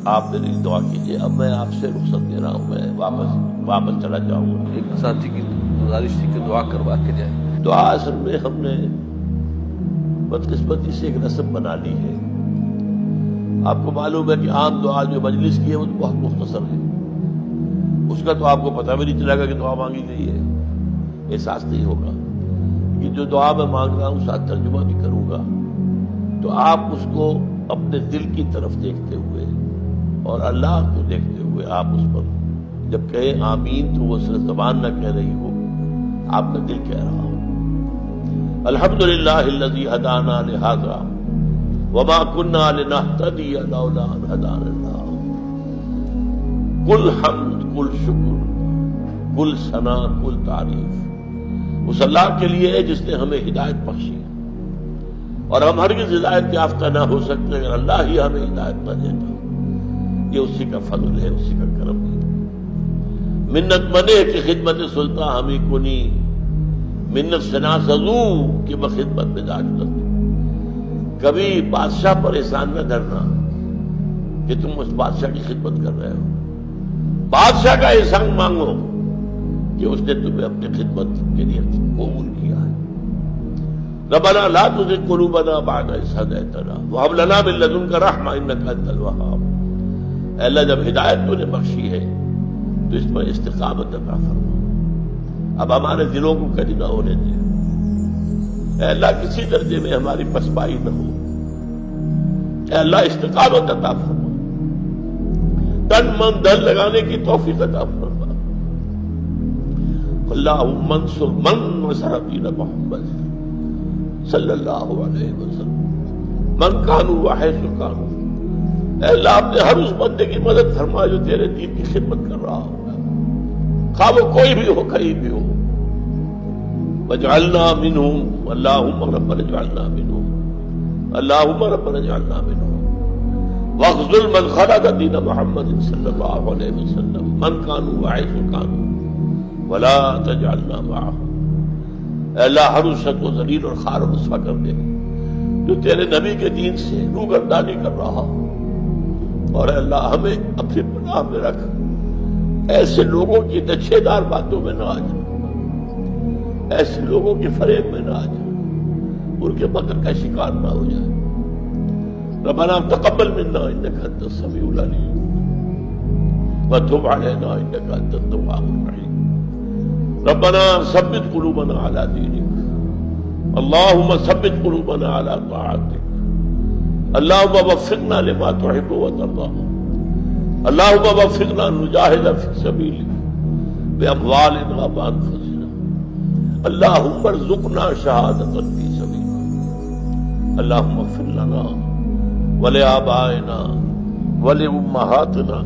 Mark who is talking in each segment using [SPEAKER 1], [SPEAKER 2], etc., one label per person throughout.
[SPEAKER 1] آپ میری دعا کیجیے. اب میں آپ سے رخصت دے رہا ہوں، میں واپس چلا جاؤں گا.
[SPEAKER 2] ایک ساتھی کی گزارش تھی کہ دعا کروا کے جائیں.
[SPEAKER 1] دعا اصل میں ہم نے بدقسمتی سے ایک رسم بنا لی ہے. آپ کو معلوم ہے کہ عام دعا جو مجلس کی ہے وہ تو بہت مختصر ہے، اس کا تو آپ کو پتہ بھی نہیں چلے گا کہ دعا مانگی گئی ہے، احساس نہیں ہوگا. کہ جو دعا میں مانگ رہا ہوں ساتھ ترجمہ بھی کروں گا، تو آپ اس کو اپنے دل کی طرف دیکھتے ہوئے اور اللہ کو دیکھتے ہوئے آپ اس پر جب کہیں آمین تو وہ صرف زبان نہ کہہ رہی ہو، آپ کا دل کہہ رہا ہو. الحمدللہ الذی ہدانا لہذا وما كنا لنهتدی لولا ان ہدانا اللہ. کل حمد، کل شکر، کل ثنا، کل تعریف اس اللہ کے لیے ہے جس نے ہمیں ہدایت بخشی ہے، اور ہم ہرگز ہدایت یافتہ نہ ہو سکتے اگر اللہ ہی ہمیں ہدایت نہ دیتا. یہ اسی کا فضل ہے، اسی کا کرم ہے. منت منے کی خدمت سلطان ہمیں کنی، منت سنا سزو کہ بخدمت میں داخل. کبھی بادشاہ پر احسان نہ دھرنا کہ تم اس بادشاہ کی خدمت کر رہے ہو. بادشاہ کا احسان مانگو کہ اس نے تمہیں اپنی خدمت کے لیے قبول کیا ہے. ربنا لا تزغ قلوبنا بعد إذ هديتنا وهب لنا من لدنك رحمة إنك أنت الوهاب. اے اللہ جب ہدایت تو نے بخشی ہے تو اس پر استقامت عطا فرما. اب ہمارے دلوں کو کدی نہ ہونے دے. اے اللہ کسی درجے میں ہماری پسپائی نہ ہو. اے اللہ استقامت عطا فرما، تن من دل لگانے کی توفیق عطا فرما. اللہم انصر من نصر دین محمد صلی اللہ علیہ وسلم من کانوا وحیث کانوا. اے اللہ اپنے ہر اس بندے کی مدد فرما جو تیرے دین کی خدمت کر رہا ہوگا، خواہ وہ کوئی بھی ہو، کہیں بھی ہو. وجعلنا منہم، اللہم ربنا اجعلنا منہم، اللہم ربنا اجعلنا منہم. واخذل من خلق دین محمد صلی اللہ علیہ وسلم من کانوا وحیث کانوا ولا تجعلنا معهم. اے اللہ ہر اس شخص کو ذلیل اور خوار و رسوا کر دے جو تیرے نبی کے دین سے روگردانی کر رہا ہو، اور اے اللہ ہمیں اپنی پناہ میں رکھ. ایسے لوگوں کی نچھے دار باتوں میں نہ آ جا، ایسے لوگوں کے فریب میں نہ آ جا، ان کے مکر کا شکار نہ ہو جائے. ربنا تقبل منا انک انت السمیع العلیم وتب علینا انک انت التواب الرحیم. ربنا ثبت قلوبنا على دينك، اللهم ثبت قلوبنا على طاعتك، اللهم وفقنا لما تحب وترضى، اللهم وفقنا نجاهد في سبيلك بأموالنا وأنفسنا، اللهم ارزقنا شهادة في سبيلك. اللهم اغفر لنا ولآبائنا ولأمهاتنا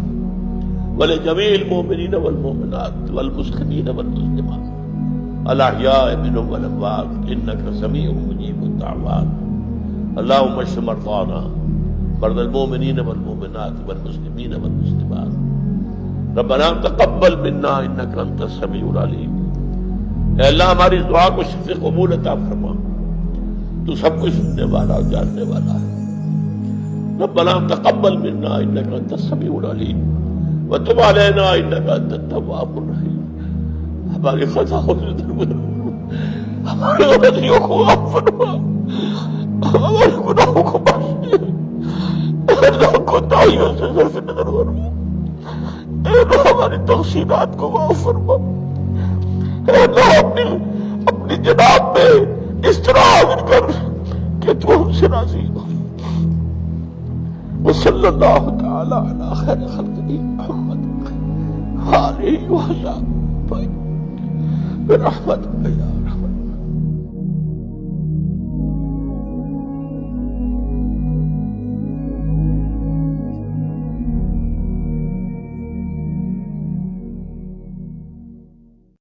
[SPEAKER 1] ولجميع المؤمنين والمؤمنات والمسلمين والمسلمات الأحياء منهم والأموات إنك سميع مجيب الدعوات. اللهم اشف مرضانا مرضى المؤمنين والمؤمنات والمسلمين والمسلمات. ربنا تقبل منا إنك أنت السميع العليم. اے اللہ ہماری دعا کو شفع قبول عطا فرما، تو سب کچھ سننے والا اور جاننے والا ہے. ربنا تقبل منا إنك أنت السميع العليم وتب علینا انک انت التواب الرحیم. ہماری خطاؤں سے درگزر، ہماری غلطیوں کو معاف فرما، ہمارے گناہوں کو بخش دے. اے اللہ کوتاہیوں سے صرف نظر فرما. اے اللہ ہماری تقصیرات کو معاف فرما. اے اللہ اپنی جناب میں اس طرح حاضر کر کہ تو ہم سے راضی ہو. وصلی اللہ تعالی علی خیر خلقہ محمد آلہ وصحبہ برحمتک یا